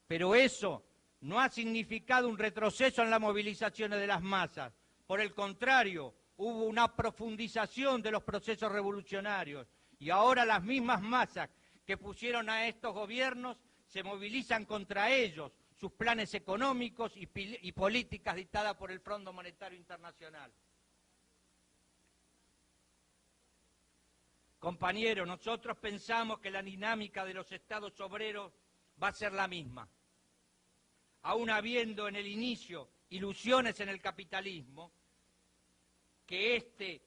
Pero eso no ha significado un retroceso en las movilizaciones de las masas. Por el contrario, hubo una profundización de los procesos revolucionarios y ahora las mismas masas que pusieron a estos gobiernos se movilizan contra ellos, sus planes económicos y políticas dictadas por el Fondo Monetario Internacional. Compañeros, nosotros pensamos que la dinámica de los estados obreros va a ser la misma. Aún habiendo en el inicio ilusiones en el capitalismo, que éste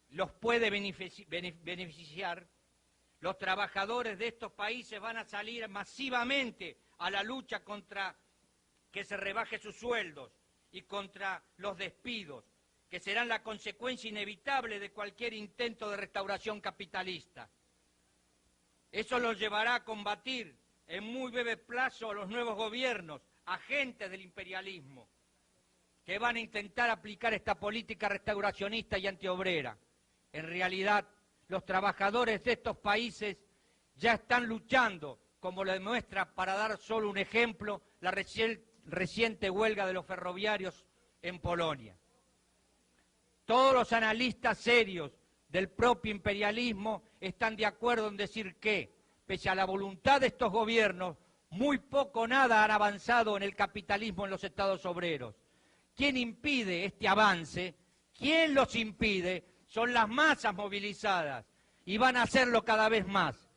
los puede beneficiar, los trabajadores de estos países van a salir masivamente a la lucha contra que se rebaje sus sueldos y contra los despidos, que serán la consecuencia inevitable de cualquier intento de restauración capitalista. Eso los llevará a combatir en muy breve plazo a los nuevos gobiernos, agentes del imperialismo, que van a intentar aplicar esta política restauracionista y antiobrera. En realidad, los trabajadores de estos países ya están luchando, como lo demuestra, para dar solo un ejemplo, la reciente huelga de los ferroviarios en Polonia. Todos los analistas serios del propio imperialismo están de acuerdo en decir que, pese a la voluntad de estos gobiernos, muy poco o nada han avanzado en el capitalismo en los estados obreros. ¿Quién impide este avance? ¿Quién los impide? Son las masas movilizadas y van a hacerlo cada vez más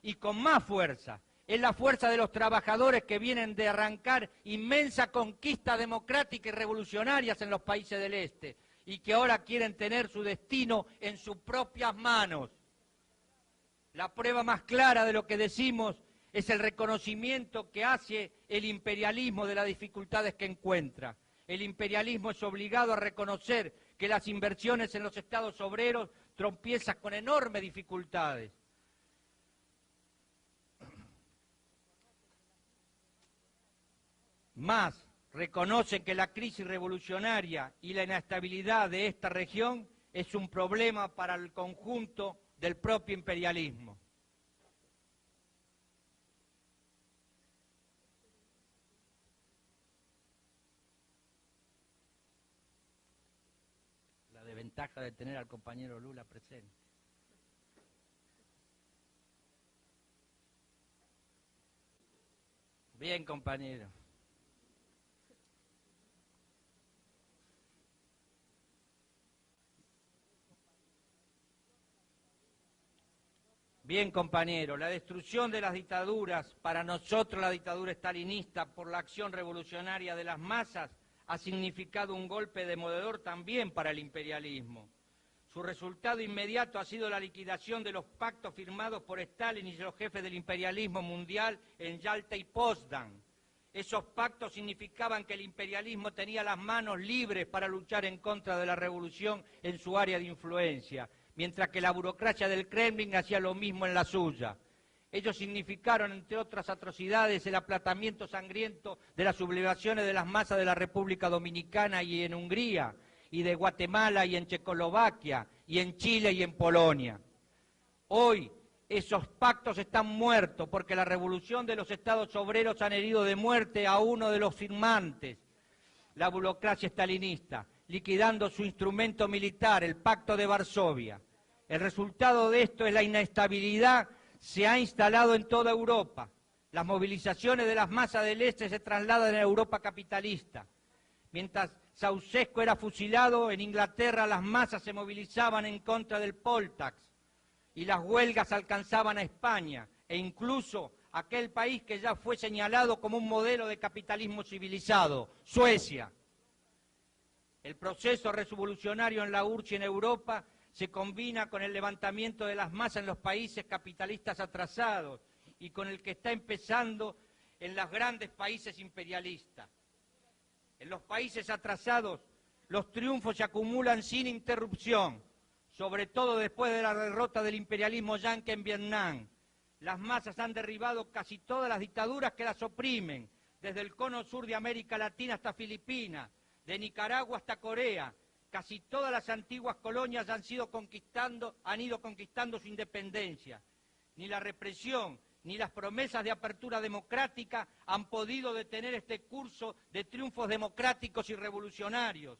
y con más fuerza. Es la fuerza de los trabajadores que vienen de arrancar inmensa conquista democrática y revolucionarias en los países del este y que ahora quieren tener su destino en sus propias manos. La prueba más clara de lo que decimos es el reconocimiento que hace el imperialismo de las dificultades que encuentra. El imperialismo es obligado a reconocer que las inversiones en los estados obreros tropiezan con enormes dificultades. Más, reconocen que la crisis revolucionaria y la inestabilidad de esta región es un problema para el conjunto del propio imperialismo. La desventaja de tener al compañero Lula presente. Bien, compañero. Bien, compañero, la destrucción de las dictaduras, para nosotros la dictadura estalinista, por la acción revolucionaria de las masas, ha significado un golpe demoledor también para el imperialismo. Su resultado inmediato ha sido la liquidación de los pactos firmados por Stalin y los jefes del imperialismo mundial en Yalta y Potsdam. Esos pactos significaban que el imperialismo tenía las manos libres para luchar en contra de la revolución en su área de influencia, mientras que la burocracia del Kremlin hacía lo mismo en la suya. Ellos significaron, entre otras atrocidades, el aplatamiento sangriento de las sublevaciones de las masas de la República Dominicana y en Hungría, y de Guatemala y en Checoslovaquia, y en Chile y en Polonia. Hoy esos pactos están muertos porque la revolución de los estados obreros han herido de muerte a uno de los firmantes, la burocracia estalinista, liquidando su instrumento militar, el Pacto de Varsovia. El resultado de esto es la inestabilidad se ha instalado en toda Europa. Las movilizaciones de las masas del este se trasladan a Europa capitalista. Mientras Ceausescu era fusilado, en Inglaterra las masas se movilizaban en contra del poll tax y las huelgas alcanzaban a España e incluso aquel país que ya fue señalado como un modelo de capitalismo civilizado, Suecia. El proceso revolucionario en la URSS y en Europa se combina con el levantamiento de las masas en los países capitalistas atrasados y con el que está empezando en los grandes países imperialistas. En los países atrasados, los triunfos se acumulan sin interrupción, sobre todo después de la derrota del imperialismo yanqui en Vietnam. Las masas han derribado casi todas las dictaduras que las oprimen, desde el cono sur de América Latina hasta Filipinas, de Nicaragua hasta Corea. Casi todas las antiguas colonias han ido conquistando su independencia. Ni la represión ni las promesas de apertura democrática han podido detener este curso de triunfos democráticos y revolucionarios.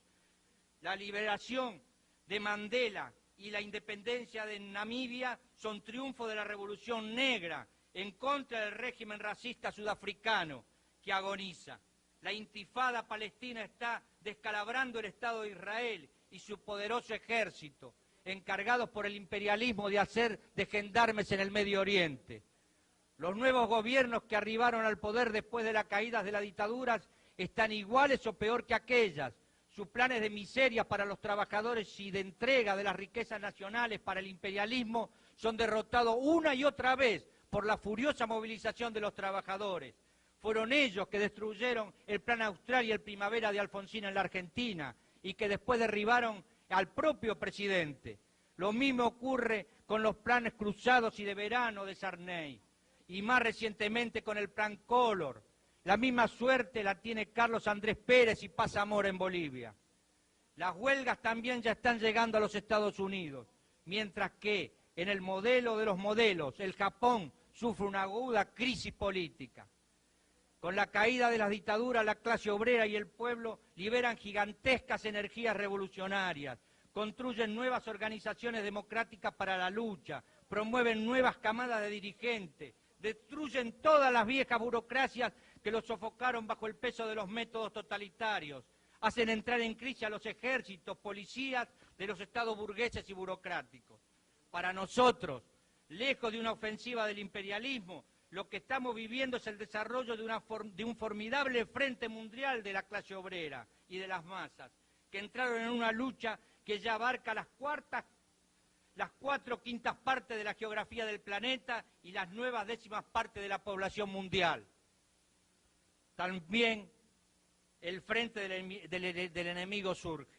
La liberación de Mandela y la independencia de Namibia son triunfos de la revolución negra en contra del régimen racista sudafricano que agoniza. La intifada palestina está descalabrando el Estado de Israel y su poderoso ejército, encargados por el imperialismo de hacer de gendarmes en el Medio Oriente. Los nuevos gobiernos que arribaron al poder después de la caída de las dictaduras están iguales o peor que aquellas. Sus planes de miseria para los trabajadores y de entrega de las riquezas nacionales para el imperialismo son derrotados una y otra vez por la furiosa movilización de los trabajadores. Fueron ellos que destruyeron el Plan Austral y el Primavera de Alfonsín en la Argentina y que después derribaron al propio presidente. Lo mismo ocurre con los planes cruzados y de verano de Sarney y más recientemente con el Plan Collor. La misma suerte la tiene Carlos Andrés Pérez y Paz Zamora en Bolivia. Las huelgas también ya están llegando a los Estados Unidos, mientras que en el modelo de los modelos, el Japón sufre una aguda crisis política. Con la caída de las dictaduras, la clase obrera y el pueblo liberan gigantescas energías revolucionarias, construyen nuevas organizaciones democráticas para la lucha, promueven nuevas camadas de dirigentes, destruyen todas las viejas burocracias que los sofocaron bajo el peso de los métodos totalitarios, hacen entrar en crisis a los ejércitos, policías de los estados burgueses y burocráticos. Para nosotros, lejos de una ofensiva del imperialismo, lo que estamos viviendo es el desarrollo de un formidable frente mundial de la clase obrera y de las masas, que entraron en una lucha que ya abarca las 4/5 partes de la geografía del planeta y las nuevas 10ª partes de la población mundial. También el frente del enemigo surge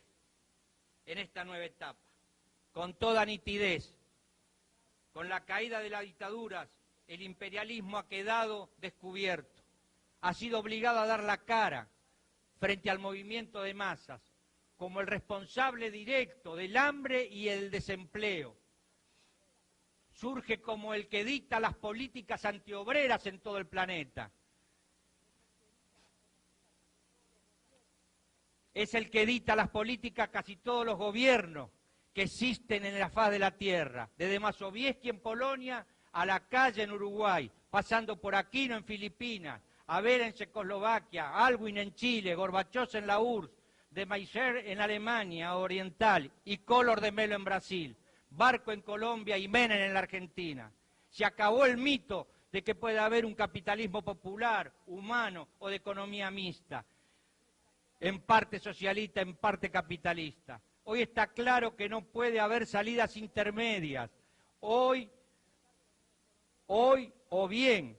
en esta nueva etapa, con toda nitidez. Con la caída de las dictaduras, el imperialismo ha quedado descubierto, ha sido obligado a dar la cara frente al movimiento de masas, como el responsable directo del hambre y el desempleo. Surge como el que dicta las políticas antiobreras en todo el planeta. Es el que dicta las políticas casi todos los gobiernos que existen en la faz de la tierra, desde Mazowiecki en Polonia a la calle en Uruguay, pasando por Aquino en Filipinas, Havel en Checoslovaquia, Aylwin en Chile, Gorbachov en la URSS, de Maier en Alemania Oriental y Collor de Mello en Brasil, Barco en Colombia y Menem en la Argentina. Se acabó el mito de que puede haber un capitalismo popular, humano o de economía mixta, en parte socialista, en parte capitalista. Hoy está claro que no puede haber salidas intermedias. Hoy o bien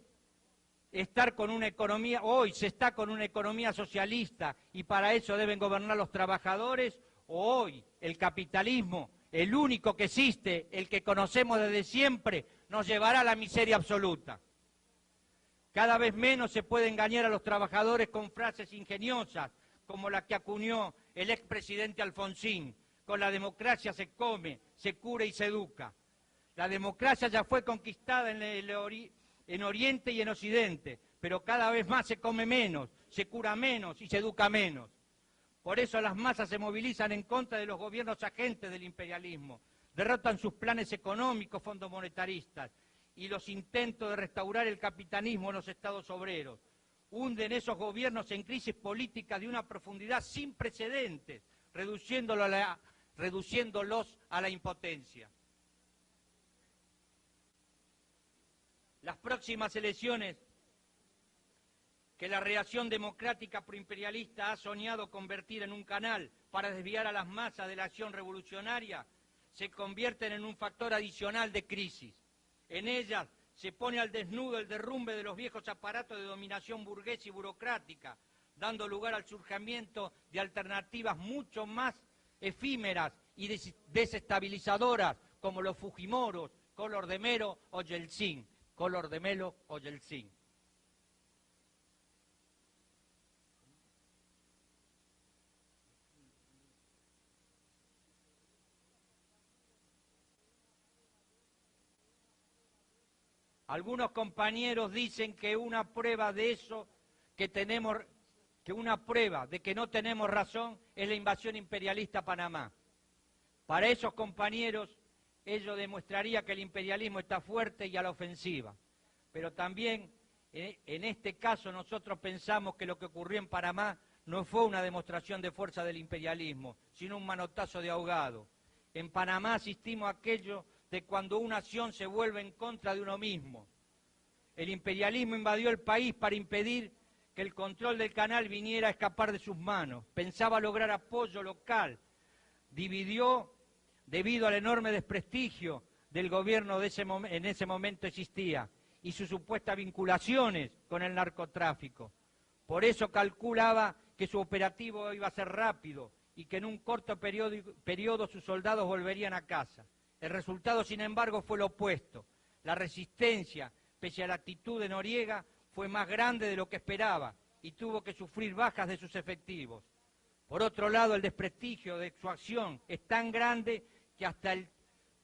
estar con una economía, hoy se está con una economía socialista y para eso deben gobernar los trabajadores, o hoy el capitalismo, el único que existe, el que conocemos desde siempre, nos llevará a la miseria absoluta. Cada vez menos se puede engañar a los trabajadores con frases ingeniosas, como la que acuñó el expresidente Alfonsín: con la democracia se come, se cura y se educa. La democracia ya fue conquistada en Oriente y en Occidente, pero cada vez más se come menos, se cura menos y se educa menos. Por eso las masas se movilizan en contra de los gobiernos agentes del imperialismo, derrotan sus planes económicos fondos monetaristas y los intentos de restaurar el capitalismo en los estados obreros. Hunden esos gobiernos en crisis políticas de una profundidad sin precedentes, reduciéndolos a la impotencia. Las próximas elecciones que la reacción democrática proimperialista ha soñado convertir en un canal para desviar a las masas de la acción revolucionaria, se convierten en un factor adicional de crisis. En ellas se pone al desnudo el derrumbe de los viejos aparatos de dominación burguesa y burocrática, dando lugar al surgimiento de alternativas mucho más efímeras y desestabilizadoras, como los Fujimoros, Collor de Mello o Yeltsin. Algunos compañeros dicen que una prueba de eso, que una prueba de que no tenemos razón es la invasión imperialista a Panamá. Para esos compañeros, ello demostraría que el imperialismo está fuerte y a la ofensiva. Pero también, en este caso, nosotros pensamos que lo que ocurrió en Panamá no fue una demostración de fuerza del imperialismo, sino un manotazo de ahogado. En Panamá asistimos a aquello de cuando una acción se vuelve en contra de uno mismo. El imperialismo invadió el país para impedir que el control del canal viniera a escapar de sus manos. Pensaba lograr apoyo local. Dividió debido al enorme desprestigio del gobierno en ese momento existía y sus supuestas vinculaciones con el narcotráfico. Por eso calculaba que su operativo iba a ser rápido y que en un corto periodo sus soldados volverían a casa. El resultado, sin embargo, fue lo opuesto. La resistencia, pese a la actitud de Noriega, fue más grande de lo que esperaba y tuvo que sufrir bajas de sus efectivos. Por otro lado, el desprestigio de su acción es tan grande que hasta el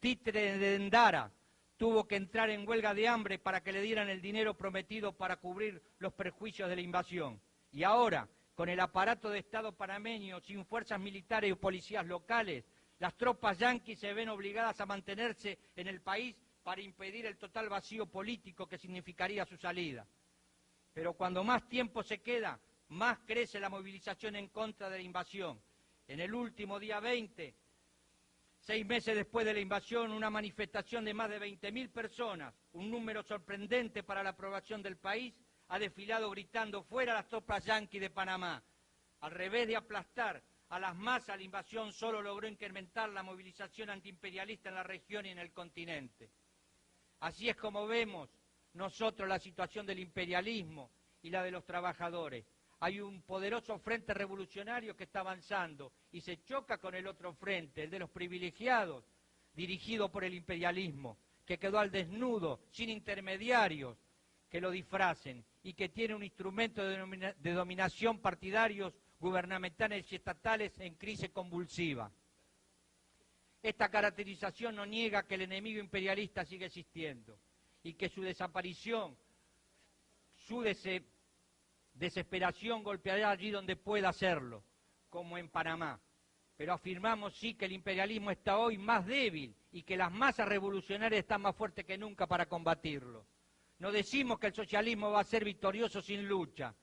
títere de Endara tuvo que entrar en huelga de hambre para que le dieran el dinero prometido para cubrir los perjuicios de la invasión. Y ahora, con el aparato de Estado panameño, sin fuerzas militares y policías locales, las tropas yanquis se ven obligadas a mantenerse en el país para impedir el total vacío político que significaría su salida. Pero cuando más tiempo se queda, más crece la movilización en contra de la invasión. En el último día 20, 6 meses después de la invasión, una manifestación de más de 20.000 personas, un número sorprendente para la aprobación del país, ha desfilado gritando fuera las tropas yanquis de Panamá. Al revés de aplastar a las masas, la invasión solo logró incrementar la movilización antiimperialista en la región y en el continente. Así es como vemos nosotros la situación del imperialismo y la de los trabajadores. Hay un poderoso frente revolucionario que está avanzando y se choca con el otro frente, el de los privilegiados, dirigido por el imperialismo, que quedó al desnudo, sin intermediarios que lo disfracen y que tiene un instrumento de dominación partidarios, gubernamentales y estatales en crisis convulsiva. Esta caracterización no niega que el enemigo imperialista sigue existiendo y que su desaparición, su desesperación golpeará allí donde pueda hacerlo, como en Panamá. Pero afirmamos sí que el imperialismo está hoy más débil y que las masas revolucionarias están más fuertes que nunca para combatirlo. No decimos que el socialismo va a ser victorioso sin lucha.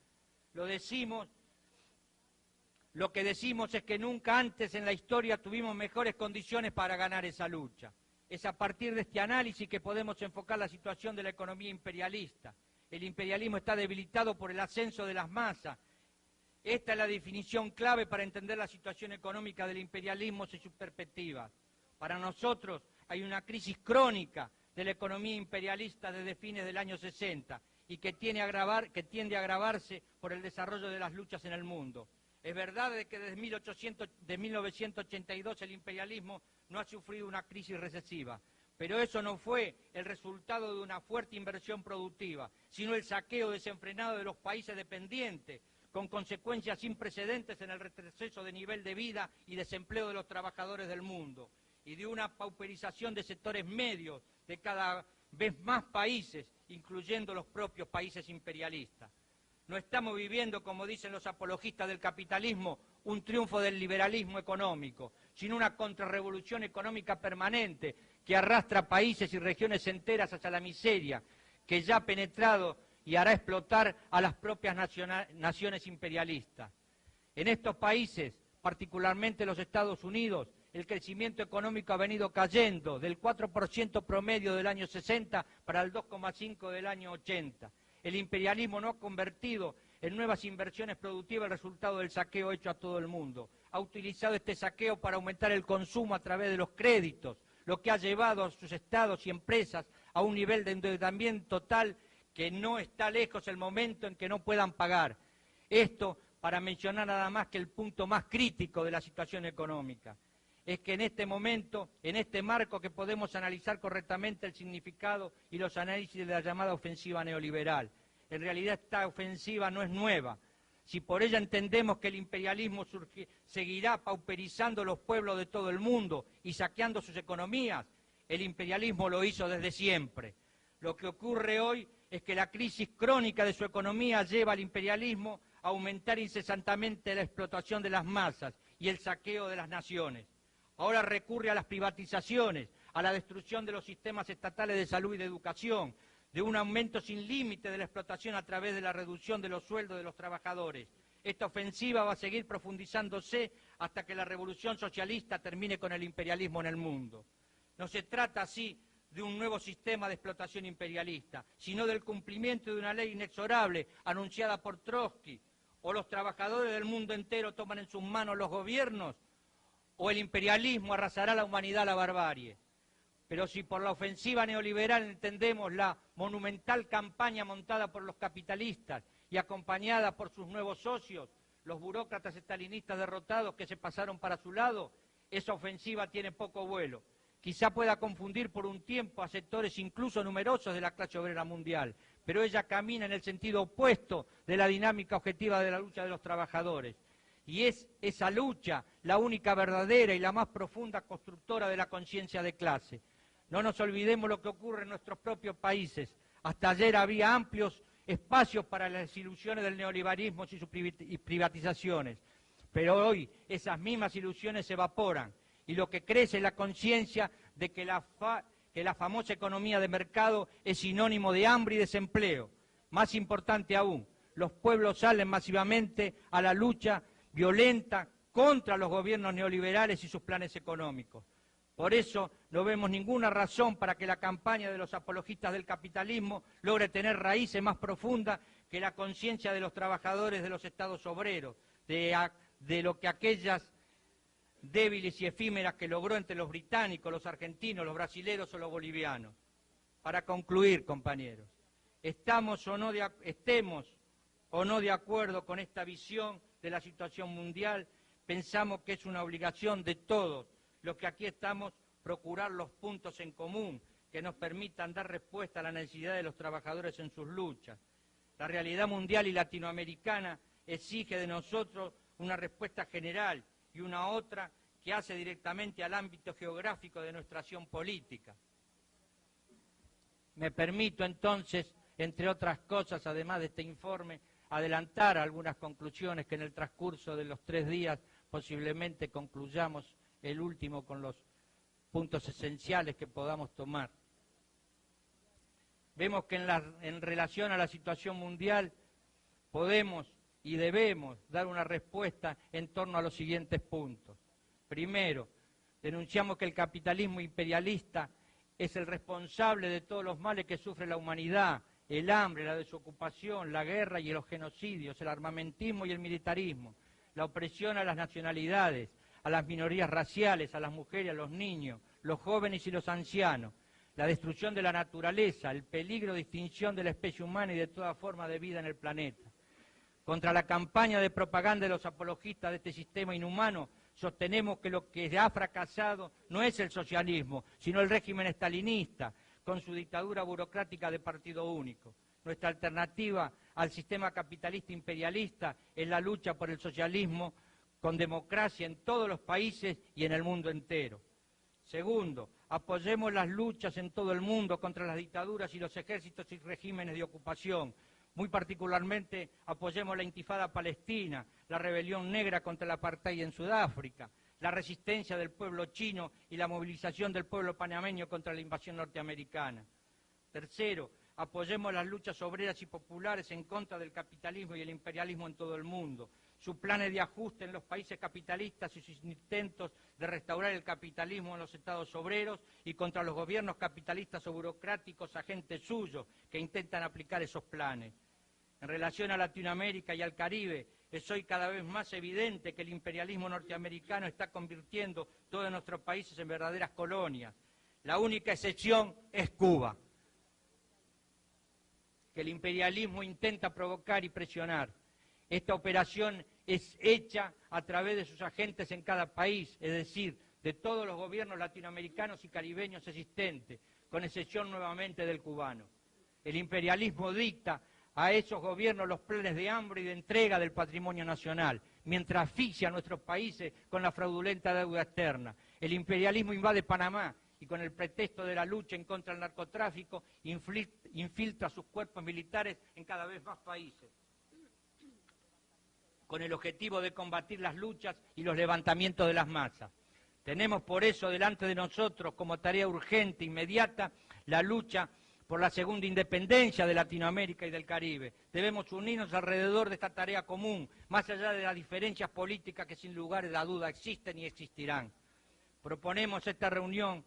Lo que decimos es que nunca antes en la historia tuvimos mejores condiciones para ganar esa lucha. Es a partir de este análisis que podemos enfocar la situación de la economía imperialista. El imperialismo está debilitado por el ascenso de las masas. Esta es la definición clave para entender la situación económica del imperialismo y sus perspectivas. Para nosotros hay una crisis crónica de la economía imperialista desde fines del año 60 y que tiende a agravarse por el desarrollo de las luchas en el mundo. Es verdad que desde 1982 el imperialismo no ha sufrido una crisis recesiva, pero eso no fue el resultado de una fuerte inversión productiva, sino el saqueo desenfrenado de los países dependientes, con consecuencias sin precedentes en el retroceso de nivel de vida y desempleo de los trabajadores del mundo, y de una pauperización de sectores medios de cada vez más países, incluyendo los propios países imperialistas. No estamos viviendo, como dicen los apologistas del capitalismo, un triunfo del liberalismo económico, sino una contrarrevolución económica permanente que arrastra países y regiones enteras hacia la miseria, que ya ha penetrado y hará explotar a las propias naciones imperialistas. En estos países, particularmente los Estados Unidos, el crecimiento económico ha venido cayendo del 4% promedio del año 60 para el 2,5% del año 80. El imperialismo no ha convertido en nuevas inversiones productivas el resultado del saqueo hecho a todo el mundo. Ha utilizado este saqueo para aumentar el consumo a través de los créditos, lo que ha llevado a sus estados y empresas a un nivel de endeudamiento tal que no está lejos el momento en que no puedan pagar. Esto para mencionar nada más que el punto más crítico de la situación económica. Es que en este momento, en este marco que podemos analizar correctamente el significado y los análisis de la llamada ofensiva neoliberal. En realidad esta ofensiva no es nueva. Si por ella entendemos que el imperialismo seguirá pauperizando los pueblos de todo el mundo y saqueando sus economías, el imperialismo lo hizo desde siempre. Lo que ocurre hoy es que la crisis crónica de su economía lleva al imperialismo a aumentar incesantemente la explotación de las masas y el saqueo de las naciones. Ahora recurre a las privatizaciones, a la destrucción de los sistemas estatales de salud y de educación, de un aumento sin límite de la explotación a través de la reducción de los sueldos de los trabajadores. Esta ofensiva va a seguir profundizándose hasta que la revolución socialista termine con el imperialismo en el mundo. No se trata así de un nuevo sistema de explotación imperialista, sino del cumplimiento de una ley inexorable anunciada por Trotsky. O los trabajadores del mundo entero toman en sus manos los gobiernos, o el imperialismo arrasará a la humanidad a la barbarie. Pero si por la ofensiva neoliberal entendemos la monumental campaña montada por los capitalistas y acompañada por sus nuevos socios, los burócratas estalinistas derrotados que se pasaron para su lado, esa ofensiva tiene poco vuelo. Quizá pueda confundir por un tiempo a sectores incluso numerosos de la clase obrera mundial, pero ella camina en el sentido opuesto de la dinámica objetiva de la lucha de los trabajadores. Y es esa lucha la única verdadera y la más profunda constructora de la conciencia de clase. No nos olvidemos lo que ocurre en nuestros propios países. Hasta ayer había amplios espacios para las ilusiones del neoliberalismo y sus privatizaciones, pero hoy esas mismas ilusiones se evaporan y lo que crece es la conciencia de que la famosa economía de mercado es sinónimo de hambre y desempleo. Más importante aún, los pueblos salen masivamente a la lucha violenta contra los gobiernos neoliberales y sus planes económicos. Por eso no vemos ninguna razón para que la campaña de los apologistas del capitalismo logre tener raíces más profundas que la conciencia de los trabajadores de los estados obreros, de lo que aquellas débiles y efímeras que logró entre los británicos, los argentinos, los brasileros o los bolivianos. Para concluir, compañeros, estemos o no de acuerdo con esta visión de la situación mundial, pensamos que es una obligación de todos los que aquí estamos procurar los puntos en común que nos permitan dar respuesta a la necesidad de los trabajadores en sus luchas. La realidad mundial y latinoamericana exige de nosotros una respuesta general y una otra que hace directamente al ámbito geográfico de nuestra acción política. Me permito entonces, entre otras cosas, además de este informe, adelantar algunas conclusiones que en el transcurso de los 3 días posiblemente concluyamos el último con los puntos esenciales que podamos tomar. Vemos que en relación a la situación mundial podemos y debemos dar una respuesta en torno a los siguientes puntos. Primero, denunciamos que el capitalismo imperialista es el responsable de todos los males que sufre la humanidad: el hambre, la desocupación, la guerra y los genocidios, el armamentismo y el militarismo, la opresión a las nacionalidades, a las minorías raciales, a las mujeres, a los niños, los jóvenes y los ancianos, la destrucción de la naturaleza, el peligro de extinción de la especie humana y de toda forma de vida en el planeta. Contra la campaña de propaganda de los apologistas de este sistema inhumano, sostenemos que lo que ha fracasado no es el socialismo, sino el régimen estalinista, con su dictadura burocrática de partido único. Nuestra alternativa al sistema capitalista imperialista es la lucha por el socialismo con democracia en todos los países y en el mundo entero. Segundo, apoyemos las luchas en todo el mundo contra las dictaduras y los ejércitos y regímenes de ocupación. Muy particularmente apoyemos la intifada palestina, la rebelión negra contra el apartheid en Sudáfrica, la resistencia del pueblo chino y la movilización del pueblo panameño contra la invasión norteamericana. Tercero, apoyemos las luchas obreras y populares en contra del capitalismo y el imperialismo en todo el mundo, sus planes de ajuste en los países capitalistas y sus intentos de restaurar el capitalismo en los estados obreros y contra los gobiernos capitalistas o burocráticos agentes suyos que intentan aplicar esos planes. En relación a Latinoamérica y al Caribe, es hoy cada vez más evidente que el imperialismo norteamericano está convirtiendo todos nuestros países en verdaderas colonias. La única excepción es Cuba, que el imperialismo intenta provocar y presionar. Esta operación es hecha a través de sus agentes en cada país, es decir, de todos los gobiernos latinoamericanos y caribeños existentes, con excepción nuevamente del cubano. El imperialismo dicta a esos gobiernos los planes de hambre y de entrega del patrimonio nacional, mientras asfixia a nuestros países con la fraudulenta deuda externa. El imperialismo invade Panamá y con el pretexto de la lucha en contra del narcotráfico infiltra sus cuerpos militares en cada vez más países, con el objetivo de combatir las luchas y los levantamientos de las masas. Tenemos por eso delante de nosotros, como tarea urgente, inmediata, la lucha por la segunda independencia de Latinoamérica y del Caribe. Debemos unirnos alrededor de esta tarea común, más allá de las diferencias políticas que sin lugar a duda existen y existirán. Proponemos esta reunión,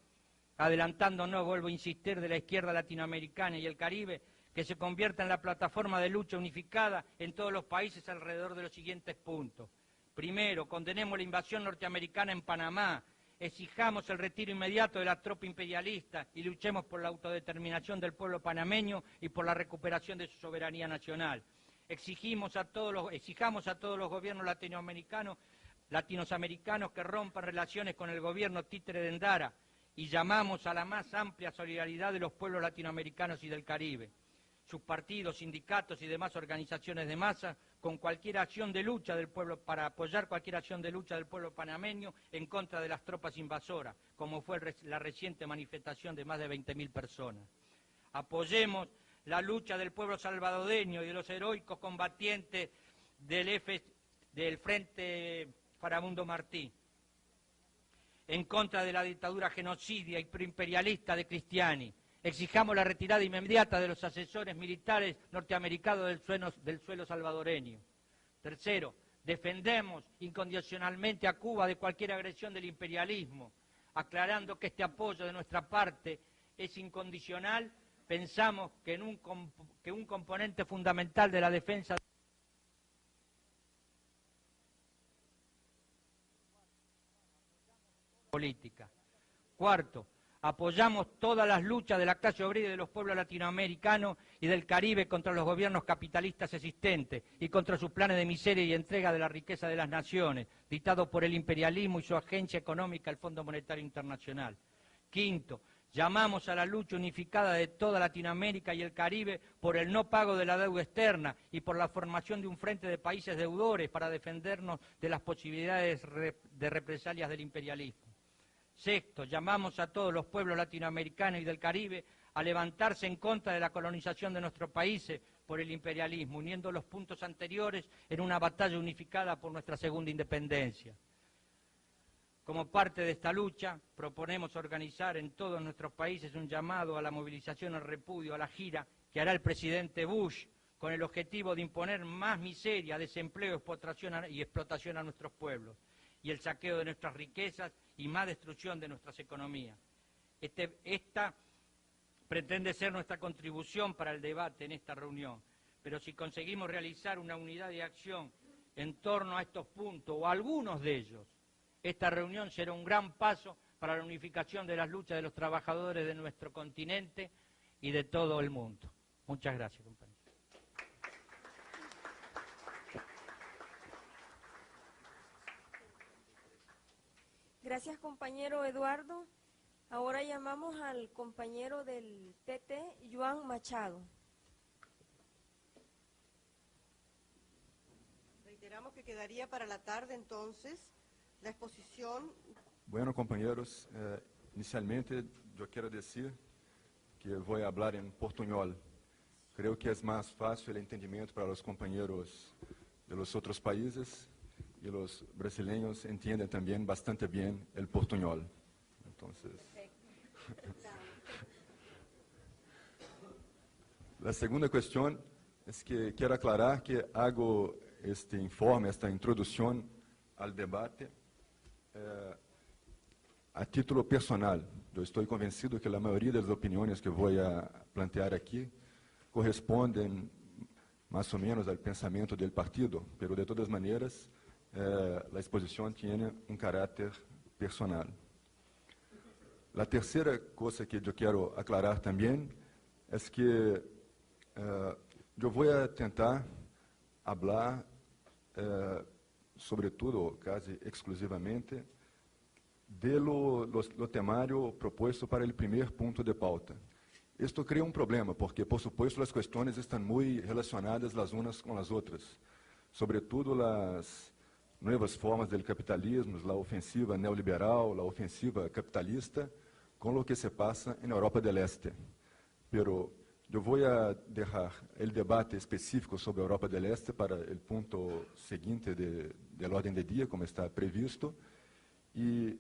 adelantándonos, vuelvo a insistir, de la izquierda latinoamericana y el Caribe, que se convierta en la plataforma de lucha unificada en todos los países alrededor de los siguientes puntos. Primero, condenemos la invasión norteamericana en Panamá, exijamos el retiro inmediato de la tropa imperialista y luchemos por la autodeterminación del pueblo panameño y por la recuperación de su soberanía nacional. Exijamos a todos los gobiernos latinoamericanos que rompan relaciones con el gobierno títere de Endara y llamamos a la más amplia solidaridad de los pueblos latinoamericanos y del Caribe, sus partidos, sindicatos y demás organizaciones de masa, con cualquier acción de lucha del pueblo, para apoyar cualquier acción de lucha del pueblo panameño en contra de las tropas invasoras, como fue la reciente manifestación de más de 20.000 personas. Apoyemos la lucha del pueblo salvadoreño y de los heroicos combatientes del Frente Farabundo Martí, en contra de la dictadura genocidia y preimperialista de Cristiani. Exijamos la retirada inmediata de los asesores militares norteamericanos del suelo salvadoreño. Tercero, defendemos incondicionalmente a Cuba de cualquier agresión del imperialismo, aclarando que este apoyo de nuestra parte es incondicional. Pensamos que un componente fundamental de la defensa política. Cuarto, apoyamos todas las luchas de la clase obrera y de los pueblos latinoamericanos y del Caribe contra los gobiernos capitalistas existentes y contra sus planes de miseria y entrega de la riqueza de las naciones, dictados por el imperialismo y su agencia económica, el Fondo Monetario Internacional. Quinto, llamamos a la lucha unificada de toda Latinoamérica y el Caribe por el no pago de la deuda externa y por la formación de un frente de países deudores para defendernos de las posibilidades de represalias del imperialismo. Sexto, llamamos a todos los pueblos latinoamericanos y del Caribe a levantarse en contra de la colonización de nuestros países por el imperialismo, uniendo los puntos anteriores en una batalla unificada por nuestra segunda independencia. Como parte de esta lucha, proponemos organizar en todos nuestros países un llamado a la movilización al repudio a la gira que hará el presidente Bush con el objetivo de imponer más miseria, desempleo y explotación a nuestros pueblos, y el saqueo de nuestras riquezas y más destrucción de nuestras economías. Esta pretende ser nuestra contribución para el debate en esta reunión, pero si conseguimos realizar una unidad de acción en torno a estos puntos o algunos de ellos, esta reunión será un gran paso para la unificación de las luchas de los trabajadores de nuestro continente y de todo el mundo. Muchas gracias, compañeros. Gracias, compañero Eduardo. Ahora llamamos al compañero del PT, Joan Machado. Reiteramos que quedaría para la tarde entonces la exposición. Bueno, compañeros, inicialmente yo quiero decir que voy a hablar en portuñol. Creo que es más fácil el entendimiento para los compañeros de los otros países y los brasileños entienden también bastante bien el portuñol. Entonces, la segunda cuestión es que quiero aclarar que hago este informe, esta introducción al debate a título personal. Yo estoy convencido que la mayoría de las opiniones que voy a plantear aquí corresponden más o menos al pensamiento del partido, pero de todas maneras la exposición tiene un carácter personal. La tercera cosa que yo quiero aclarar también es que yo voy a tentar hablar sobre todo, casi exclusivamente, de lo temario propuesto para el primer punto de pauta. Esto crea un problema, porque, por supuesto, las cuestiones están muy relacionadas las unas con las otras, sobre todo las nuevas formas del capitalismo, la ofensiva neoliberal, la ofensiva capitalista, con lo que se pasa en Europa del Este. Pero yo voy a dejar el debate específico sobre Europa del Este para el punto siguiente del orden del día, como está previsto. Y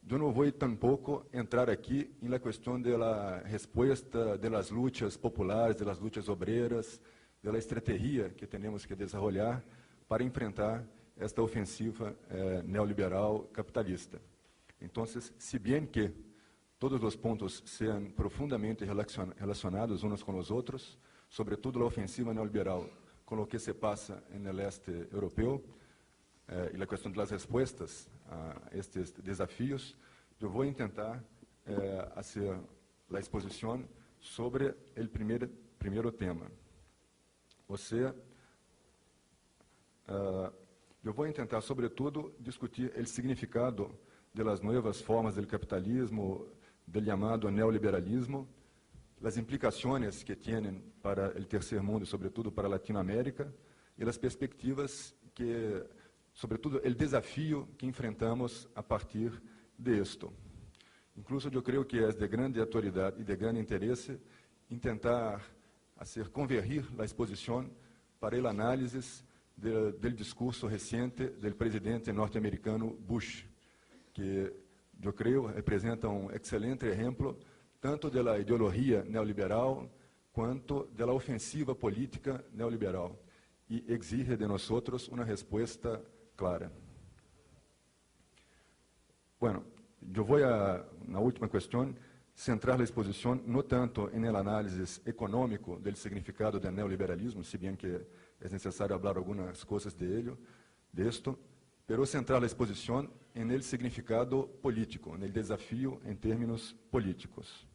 yo no voy tampoco a entrar aquí en la cuestión de la respuesta de las luchas populares, de las luchas obreras, de la estrategia que tenemos que desarrollar para enfrentar esta ofensiva neoliberal capitalista. Entonces, si bien que todos los puntos sean profundamente relacionados unos con los otros, sobre todo la ofensiva neoliberal con lo que se pasa en el este europeo y la cuestión de las respuestas a estos desafíos, yo voy a intentar hacer la exposición sobre el primer tema. O sea, yo voy a intentar, sobre todo, discutir el significado de las nuevas formas del capitalismo, del llamado neoliberalismo, las implicaciones que tienen para el tercer mundo y sobre todo para Latinoamérica, y las perspectivas que, sobre todo, el desafío que enfrentamos a partir de esto. Incluso yo creo que es de grande autoridad y de gran interés intentar hacer convergir la exposición para el análisis del discurso reciente del presidente norteamericano Bush, que yo creo representa un excelente ejemplo tanto de la ideología neoliberal quanto de la ofensiva política neoliberal y exige de nosotros una respuesta clara. Bueno, yo voy a, na última cuestión, centrar la exposición no tanto en el análisis económico del significado del neoliberalismo, si bien que es necesario hablar algunas cosas de esto, pero centrar la exposición en el significado político, en el desafío en términos políticos.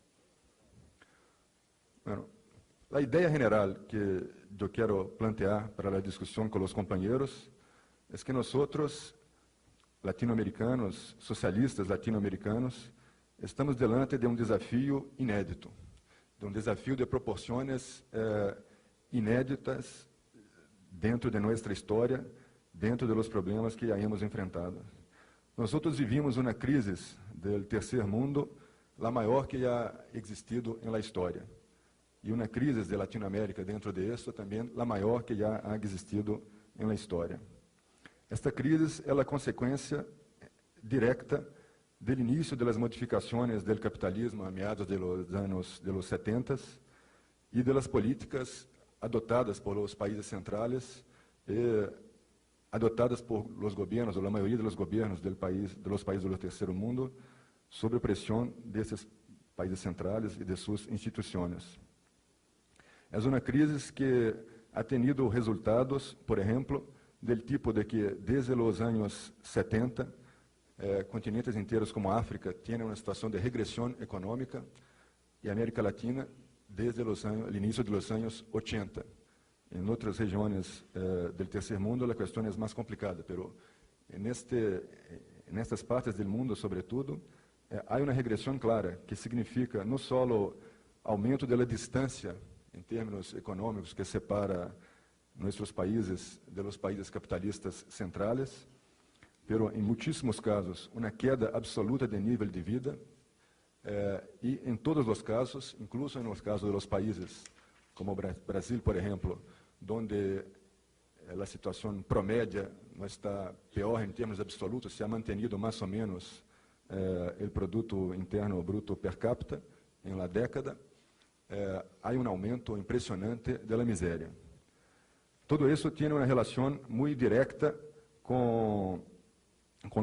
Bueno, la idea general que yo quiero plantear para la discusión con los compañeros es que nosotros, latinoamericanos, socialistas latinoamericanos, estamos delante de un desafío inédito, de un desafío de proporciones inéditas dentro de nuestra historia, dentro de los problemas que ya hemos enfrentado. Nosotros vivimos una crisis del tercer mundo, la mayor que ya ha existido en la historia. Y una crisis de Latinoamérica dentro de esto también, la mayor que ya ha existido en la historia. Esta crisis es la consecuencia directa del inicio de las modificaciones del capitalismo a mediados de los años de los 70 y de las políticas adoptadas por los países centrales, adoptadas por los gobiernos, o la mayoría de los gobiernos de los países del tercer mundo, sobre presión de esos países centrales y de sus instituciones. Es una crisis que ha tenido resultados, por ejemplo, del tipo de que desde los años 70, continentes enteros como África tienen una situación de regresión económica y América Latina desde el inicio de los años 80. En otras regiones del tercer mundo la cuestión es más complicada, pero en estas partes del mundo, sobre todo, hay una regresión clara que significa no solo aumento de la distancia en términos económicos que separa nuestros países de los países capitalistas centrales, pero en muchísimos casos una queda absoluta de nivel de vida y en todos los casos, incluso en los casos de los países como Brasil, por ejemplo, donde la situación promedia no está peor en términos absolutos, se ha mantenido más o menos el Producto Interno Bruto per cápita en la década, hay un aumento impresionante de la miseria. Todo eso tiene una relación muy directa con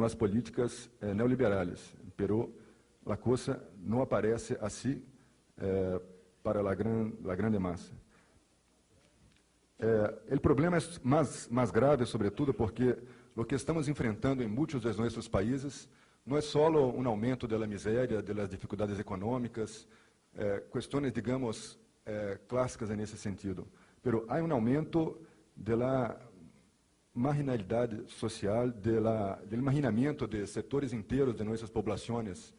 las políticas neoliberales, pero la cosa no aparece así para la grande masa. El problema es más grave, sobre todo, porque lo que estamos enfrentando en muchos de nuestros países no es solo un aumento de la miseria, de las dificultades económicas, cuestiones, digamos, clásicas en ese sentido, pero hay un aumento de la marginalidad social, del marginamiento de sectores enteros de nuestras poblaciones,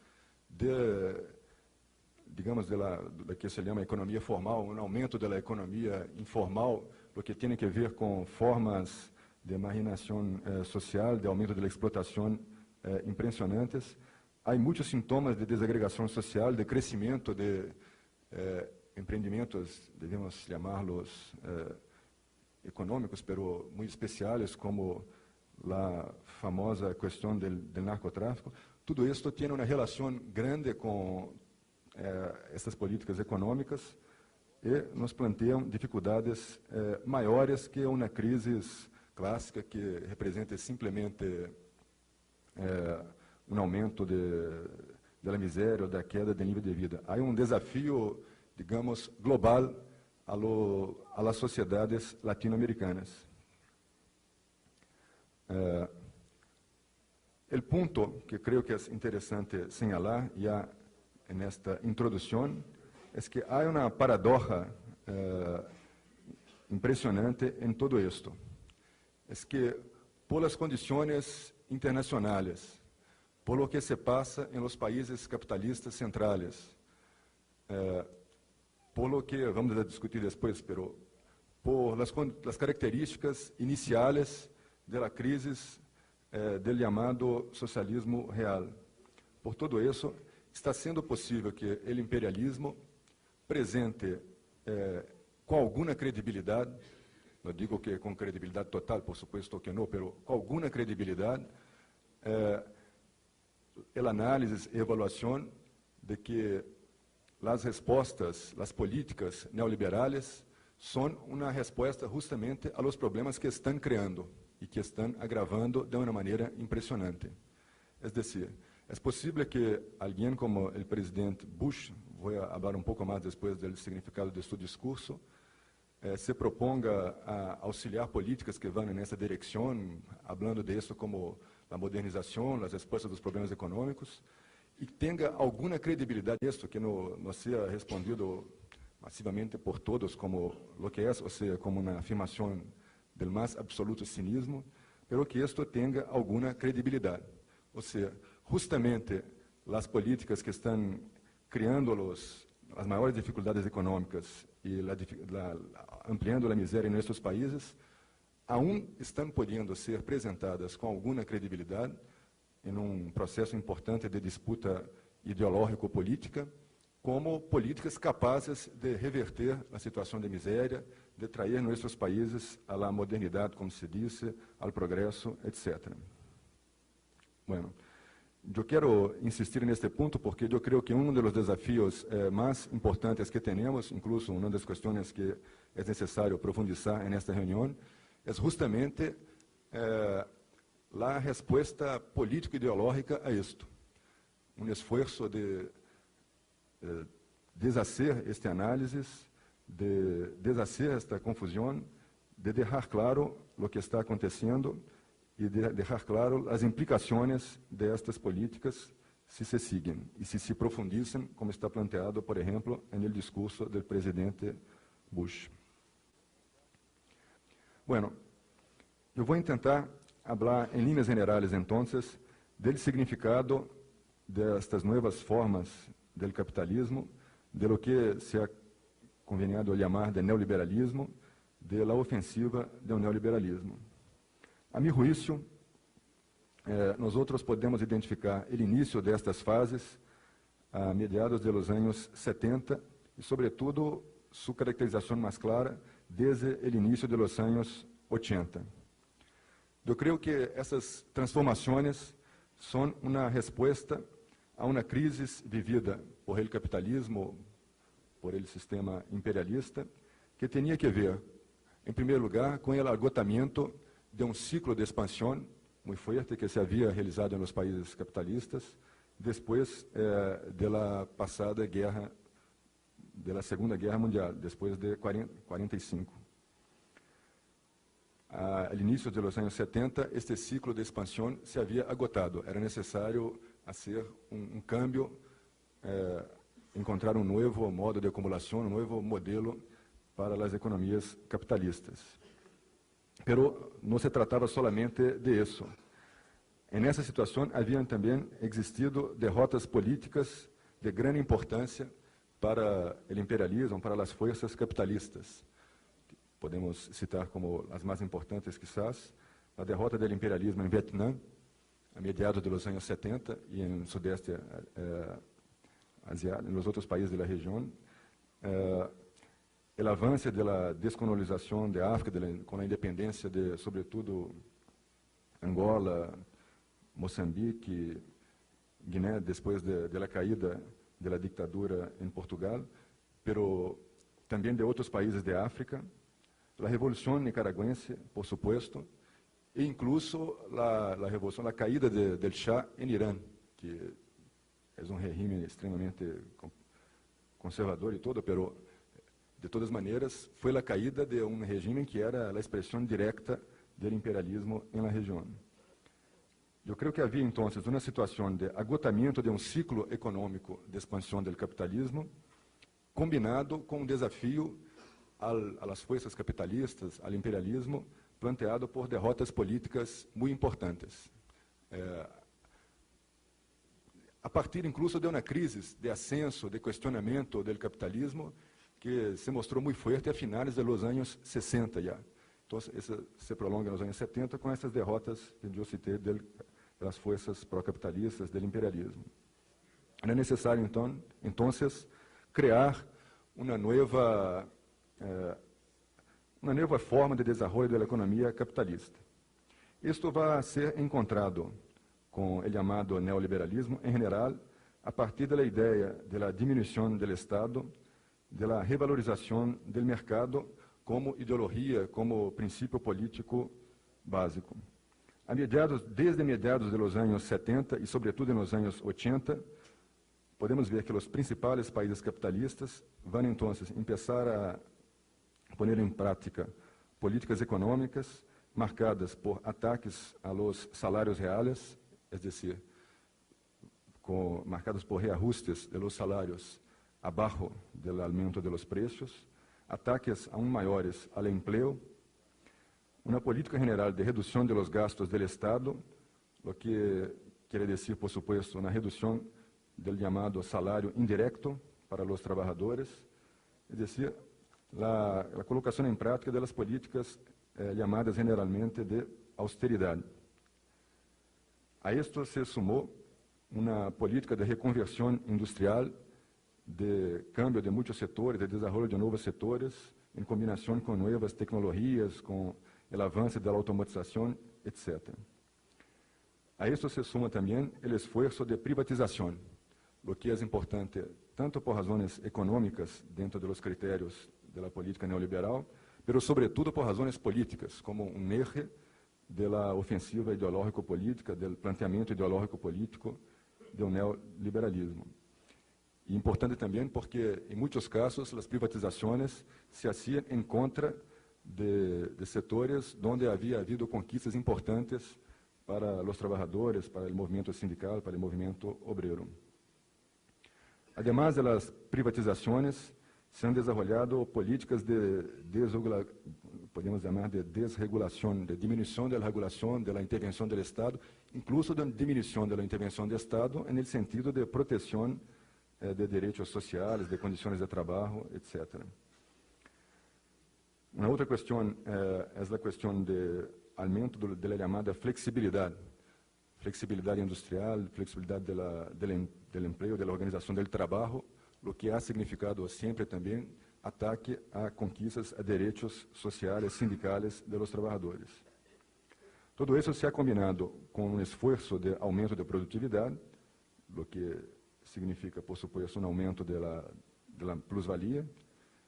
digamos, de la que se llama economía formal, un aumento de la economía informal, lo que tiene que ver con formas de marginación social, de aumento de la explotación impresionantes. há muitos sintomas de desagregação social, de crescimento de empreendimentos, devemos chamá-los econômicos, pero muito especiais, como a famosa questão do narcotráfico. Tudo isso tem uma relação grande com essas políticas econômicas e nos planteiam dificuldades maiores que uma crise clássica que representa simplesmente um aumento da miséria ou da queda de nível de vida. Há desafio, digamos, global a las sociedades latino-americanas. O ponto que creio que é interessante señalar já nesta introdução é que há uma paradoja impressionante em todo isto. É que, por las condições internacionais, por lo que se passa em los países capitalistas centrais, por lo que vamos a discutir depois, pero por las características iniciales de la crisis del llamado socialismo real. Por todo isso, está sendo possível que o imperialismo presente com alguma credibilidade, não digo que com credibilidade total, por supuesto que não, pero com alguma credibilidade, a análise e evaluação de que as respostas, as políticas neoliberais são uma resposta justamente a los problemas que estão criando e que estão agravando de uma maneira impressionante. É decir, é possível que alguém como o presidente Bush, vou falar um pouco mais depois do significado de seu discurso, se proponga a auxiliar políticas que vão nessa direção, falando disso como a modernização, as respostas dos problemas econômicos, e tenha alguma credibilidade nisso, que não seja respondido massivamente por todos como o que é, ou seja, como uma afirmação do mais absoluto cinismo, pero que isto tenha alguma credibilidade. Ou seja, justamente as políticas que estão criando as maiores dificuldades econômicas e ampliando a miséria em nossos países, aún estão podendo ser apresentadas com alguma credibilidade em processo importante de disputa ideológico-política, como políticas capazes de reverter a situação de miséria, de trazer nossos países à modernidade, como se disse, ao progresso, etc. Bueno, eu quero insistir neste ponto porque eu creio que dos desafios mais importantes que temos, incluso uma das questões que é necessário profundizar nesta reunião, é justamente a resposta político-ideológica a isto. Esforço de deshacer este análisis, de deshacer esta confusão, de deixar claro o que está acontecendo e de deixar claro as implicações destas políticas se seguem e se profundizem, como está planteado, por exemplo, no discurso do presidente Bush. Bueno, eu vou tentar falar em linhas generais, então, do significado destas novas formas do capitalismo, de lo que se ha conveniado chamar de neoliberalismo, de la ofensiva do neoliberalismo. A meu juízo, nós podemos identificar o início destas fases a mediados dos anos 70 e, sobretudo, sua caracterização mais clara desde o início dos anos 80. Eu creio que essas transformações são uma resposta a uma crise vivida por el capitalismo, por el sistema imperialista, que tinha que ver, em primeiro lugar, com o agotamento de ciclo de expansão muito forte que se havia realizado nos países capitalistas depois da passada guerra, da Segunda Guerra Mundial, depois de 45. Ao início dos anos 70, este ciclo de expansão se havia agotado. Era necessário fazer câmbio, encontrar novo modo de acumulação, novo modelo para as economias capitalistas. Pero não se tratava solamente de isso. Nessa situação, haviam também existido derrotas políticas de grande importância para o imperialismo, para as forças capitalistas. Podemos citar como as mais importantes, quizás, a derrota do imperialismo em Vietnã, a mediados de los años 70 y en el sudeste asiático, en los otros países de la región, el avance de la descolonización de África, con la independencia de, sobre todo, Angola, Moçambique, Guiné, después de la caída de la dictadura en Portugal, pero también de otros países de África, la revolución nicaragüense, por supuesto, e incluso la revolución, la caída del Shah en Irán, que es un régimen extremadamente conservador y todo, pero de todas maneras fue la caída de un régimen que era la expresión directa del imperialismo en la región. Yo creo que había entonces una situación de agotamiento de un ciclo económico de expansión del capitalismo, combinado con un desafío a las fuerzas capitalistas, al imperialismo, planteado por derrotas políticas muy importantes. A partir incluso de una crisis de ascenso, de cuestionamiento del capitalismo, que se mostrou muito forte a finais dos anos 60 já. Então, isso se prolonga nos anos 70 com essas derrotas que eu citei das forças pró-capitalistas, do imperialismo. Era necessário, então, criar uma nova forma de desenvolvimento da economia capitalista. Isto vai ser encontrado com o chamado neoliberalismo, em geral, a partir da ideia da diminuição do Estado, de la revalorização do mercado como ideologia, como princípio político básico. Desde mediados dos anos 70 e, sobretudo, nos anos 80, podemos ver que os principais países capitalistas vão, então, começar a pôr em prática políticas econômicas marcadas por ataques a los salários reais, é decir, marcadas por reajustes de los salários abajo del aumento de los precios, ataques aún maiores al empleo, una política general de reducción de los gastos del Estado, lo que quiere decir, por supuesto, una reducción del llamado salario indirecto para los trabajadores, es decir, la colocación en práctica de las políticas llamadas generalmente de austeridad. A esto se sumó una política de reconversión industrial, de cambio de muitos setores, de desenvolvimento de novos setores, em combinação com novas tecnologias, com o avanço da automatização, etc. A isso se suma também o esforço de privatização, o que é importante tanto por razões econômicas dentro dos critérios da política neoliberal, mas sobretudo por razões políticas, como um eje da ofensiva ideológico-política, do planteamento ideológico-político do neoliberalismo. E importante também porque, em muitos casos, as privatizações se hacían em contra de setores onde havia havido conquistas importantes para os trabalhadores, para o movimento sindical, para o movimento obreiro. Además de las privatizações, se han desenvolvido políticas de desregulação, de diminuição da regulação, da intervenção do Estado, incluso de diminuição da intervenção do Estado, no sentido de proteção de direitos sociais, de condições de trabalho, etc. Uma outra questão é a questão de aumento da chamada flexibilidade industrial, flexibilidade do emprego, da organização do trabalho, o que ha significado sempre também ataque a conquistas a direitos sociais, sindicais dos trabalhadores. Todo isso se ha combinado com um esforço de aumento da produtividade, o que significa, por supuesto, um aumento da plusvalia,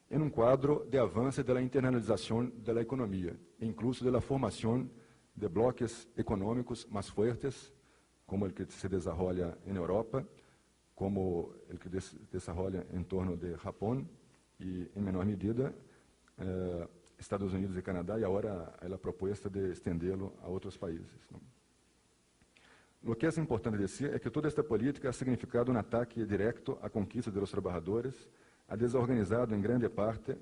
em um quadro de avanço da internalização da economia, incluso da formação de bloques econômicos mais fortes, como o que se desenvolve em Europa, como o que se desenvolve em torno de Japão e, em menor medida, Estados Unidos e Canadá, e agora a proposta de estendê-lo a outros países. O que é importante dizer é que toda esta política ha significado um ataque direto à conquista dos trabalhadores, ha desorganizado em grande parte,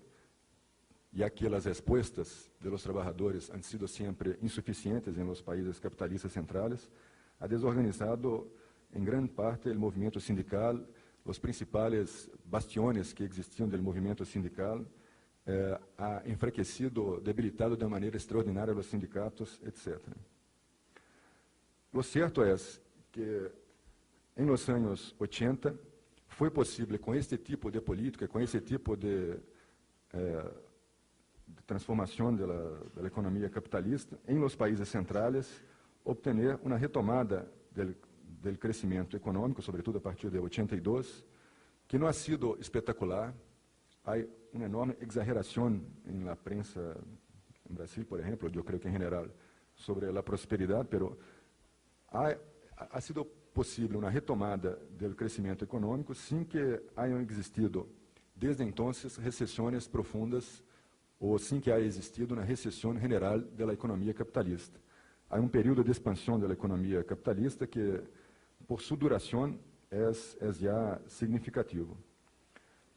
já que as respostas dos trabalhadores han sido sempre insuficientes em los países capitalistas centrais, ha desorganizado em grande parte o movimento sindical, os principais bastiones que existiam do movimento sindical, ha enfraquecido, debilitado de maneira extraordinária os sindicatos, etc. Lo cierto es que en los años 80 fue posible con este tipo de política, con ese tipo de transformación de la economía capitalista en los países centrales, obtener una retomada del crecimiento económico, sobre todo a partir de 82, que no ha sido espectacular. Hay una enorme exageración en la prensa en Brasil, por ejemplo, yo creo que en general, sobre la prosperidad, pero ha sido posible una retomada del crecimiento económico sin que hayan existido desde entonces recesiones profundas o sin que haya existido una recesión general de la economía capitalista. Hay un periodo de expansión de la economía capitalista que, por su duración, es ya significativo.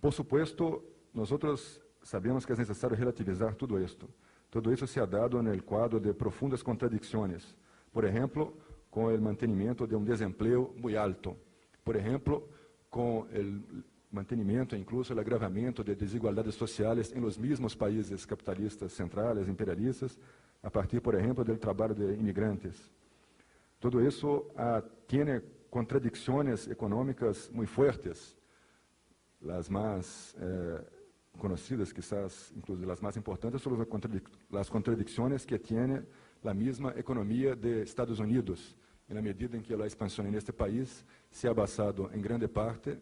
Por supuesto, nosotros sabemos que es necesario relativizar todo esto. Todo eso se ha dado en el cuadro de profundas contradicciones. Por ejemplo, con el mantenimiento de un desempleo muy alto. Por ejemplo, con el mantenimiento, incluso el agravamiento de desigualdades sociales en los mismos países capitalistas centrales, imperialistas, a partir, por ejemplo, del trabajo de inmigrantes. Todo eso tiene contradicciones económicas muy fuertes. Las más conocidas, quizás, incluso las más importantes, son las contradicciones que tiene la misma economía de Estados Unidos, en la medida en que la expansión en este país se ha basado en grande parte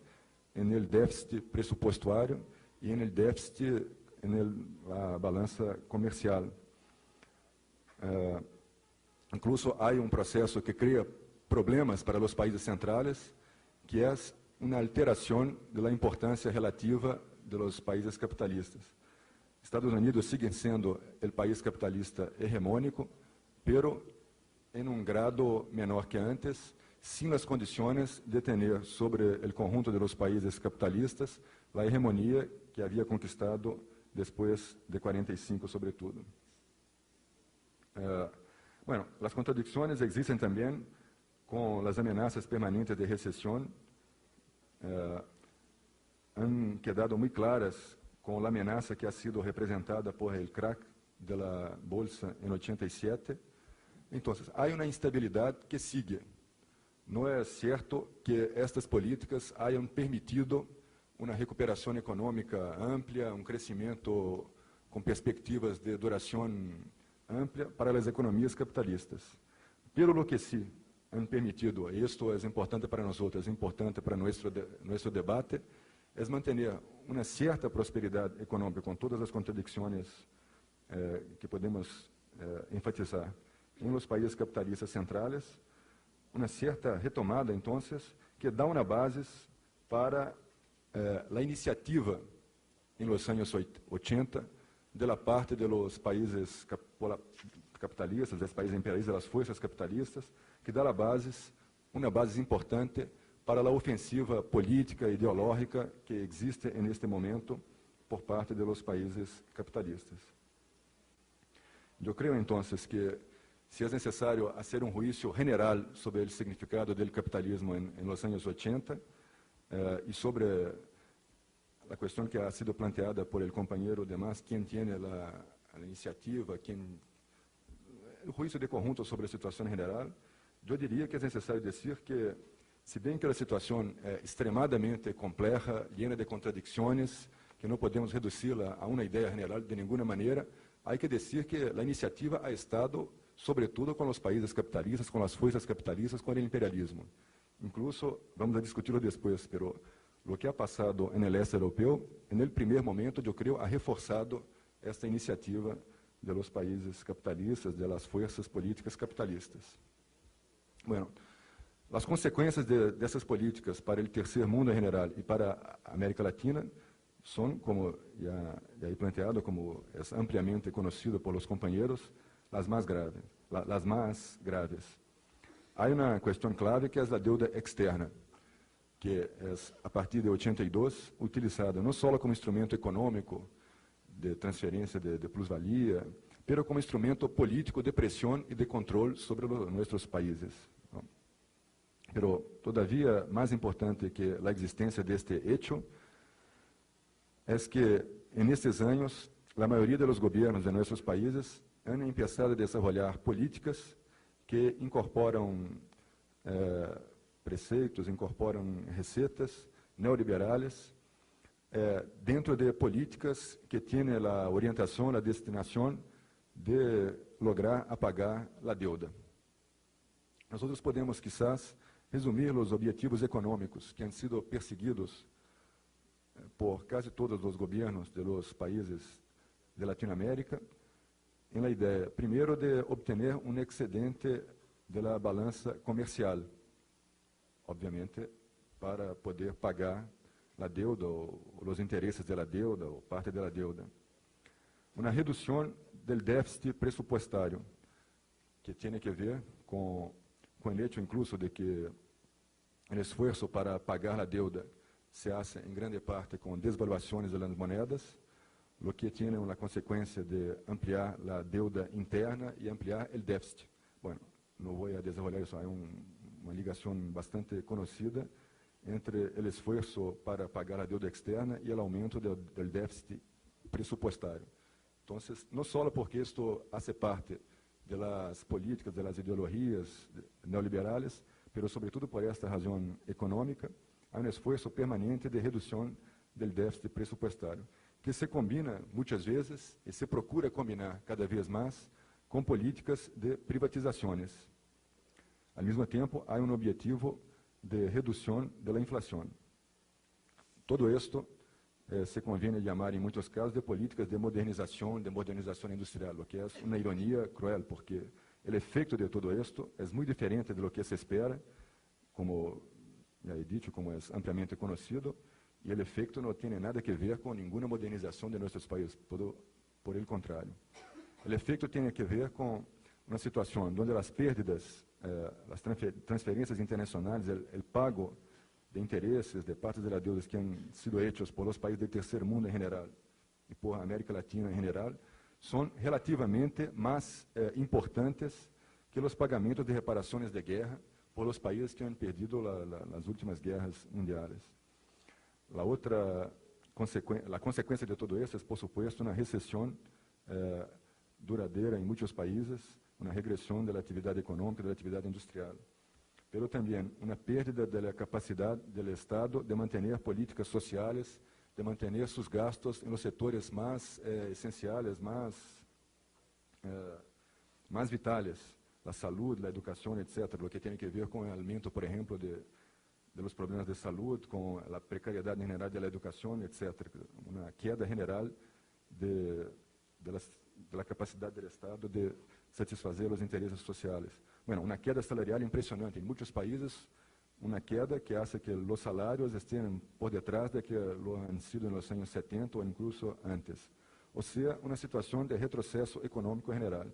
en el déficit presupuestario y en el déficit en la balanza comercial. Incluso hay un proceso que crea problemas para los países centrales, que es una alteración de la importancia relativa de los países capitalistas. Estados Unidos sigue siendo el país capitalista hegemónico, pero en un grado menor que antes, sin las condiciones de tener sobre el conjunto de los países capitalistas la hegemonía que había conquistado después de 45 sobre todo. Bueno, las contradicciones existen también con las amenazas permanentes de recesión. Han quedado muy claras con la amenaza que ha sido representada por el crack de la bolsa en 87. Entonces, hay una instabilidad que sigue. No es cierto que estas políticas hayan permitido una recuperación económica amplia, un crecimiento con perspectivas de duración amplia para las economías capitalistas. Pero lo que sí han permitido, y esto es importante para nosotros, es importante para nuestro debate, es mantener una cierta prosperidad económica con todas las contradicciones que podemos enfatizar en los países capitalistas centrales, una cierta retomada, entonces, que da una base para la iniciativa en los años 80 de la parte de los países capitalistas, de los países imperialistas, de las fuerzas capitalistas, que dá una base importante para la ofensiva política e ideológica que existe en este momento por parte de los países capitalistas. Yo creo entonces que si es necesario hacer un juicio general sobre el significado del capitalismo en los años 80 y sobre la cuestión que ha sido planteada por el compañero Demás, quién tiene la iniciativa, el juicio de conjunto sobre la situación general, yo diría que es necesario decir que, si bien que la situación es extremadamente compleja, llena de contradicciones, que no podemos reducirla a una idea general de ninguna manera, hay que decir que la iniciativa ha estado sobre todo con los países capitalistas, con las fuerzas capitalistas, con el imperialismo. Incluso, vamos a discutirlo después, pero lo que ha pasado en el este europeo, en el primer momento, yo creo, ha reforzado esta iniciativa de los países capitalistas, de las fuerzas políticas capitalistas. Bueno, las consecuencias de esas políticas para el tercer mundo en general y para América Latina son, como ya he planteado, como es ampliamente conocido por los compañeros, las más graves. Hay una cuestión clave que es la deuda externa, que es, a partir de 82, utilizada no solo como instrumento económico de transferencia de plusvalía, pero como instrumento político de presión y de control sobre nuestros países, ¿no? Pero todavía más importante que la existencia de este hecho es que en estos años la mayoría de los gobiernos de nuestros países han empezado a desarrollar políticas que incorporam preceitos, incorporam receitas neoliberais dentro de políticas que têm a orientação, a destinação de lograr apagar a deuda. Nós podemos, quizás, resumir os objetivos econômicos que han sido perseguidos por quase todos os governos de los países de Latinoamérica, em la ideia, primeiro, de obter excedente de la balança comercial, obviamente, para poder pagar a deuda, ou os interesses da deuda, ou parte da deuda. Uma redução do déficit presupuestário, que tem que ver com o hecho incluso de que o esforço para pagar a deuda se hace em grande parte com desvaluações das moedas, o que tem uma consequência de ampliar a deuda interna e ampliar o déficit. Bueno, não vou desenvolver isso, há uma ligação bastante conhecida entre o esforço para pagar a deuda externa e o aumento do déficit presupuestário. Então, não só porque isto hace parte das políticas, das ideologias neoliberais, mas sobretudo por esta razão econômica, há esforço permanente de redução do déficit presupuestário, que se combina muitas vezes e se procura combinar cada vez mais com políticas de privatizações. Ao mesmo tempo, há objetivo de redução da inflação. Todo isto se conviene chamar, em muitos casos, de políticas de modernização industrial, o que é uma ironia cruel, porque o efeito de todo isto é muito diferente de lo que se espera, como já he dicho, como é ampliamente conhecido, e o efeito não tem nada a ver com nenhuma modernização de nossos países, por el contrário. O efeito tem a ver com uma situação onde as perdas, as transferências internacionais, o pago de interesses de parte das deudas que han sido hechos por os países do terceiro mundo em geral e por América Latina em geral, são relativamente mais importantes que os pagamentos de reparações de guerra por os países que han perdido as últimas guerras mundiais. A consequência de todo isso é, por supuesto, uma recessão duradeira em muitos países, uma regressão da atividade econômica, da atividade industrial, pero também uma perda da capacidade do Estado de manter políticas sociais, de manter seus gastos nos setores mais essenciais, mais vitais, a saúde, a educação, etc., o que tem a ver com o aumento, por exemplo, de los problemas de saúde, com a precariedade general da educação, etc., uma queda general da capacidade do Estado de satisfazer os interesses sociais. Bueno, uma queda salarial impressionante. Em muitos países, uma queda que hace que os salários estejam por detrás de que lo han sido nos anos 70 ou incluso antes. Ou seja, uma situação de retrocesso econômico general.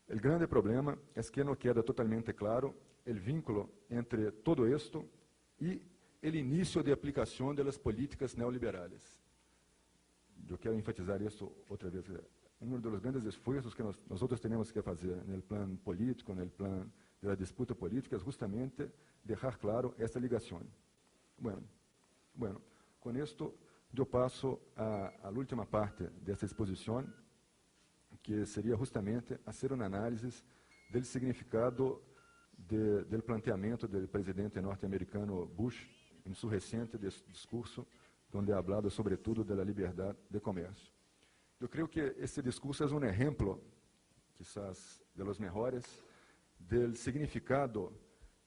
O grande problema é que não queda totalmente claro o vínculo entre todo isto e o início de aplicação das políticas neoliberais. Eu quero enfatizar isso outra vez. Dos grandes esforços que nós temos que fazer no plano político, no plano da disputa política, é justamente deixar claro essa ligação. Bueno, com isto eu passo à última parte dessa exposição, que seria justamente fazer uma análise do significado do planteamento do presidente norte-americano Bush em seu recente discurso, onde ha hablado sobretudo da liberdade de comércio. Eu creio que esse discurso é um exemplo, quizás de los mejores, do significado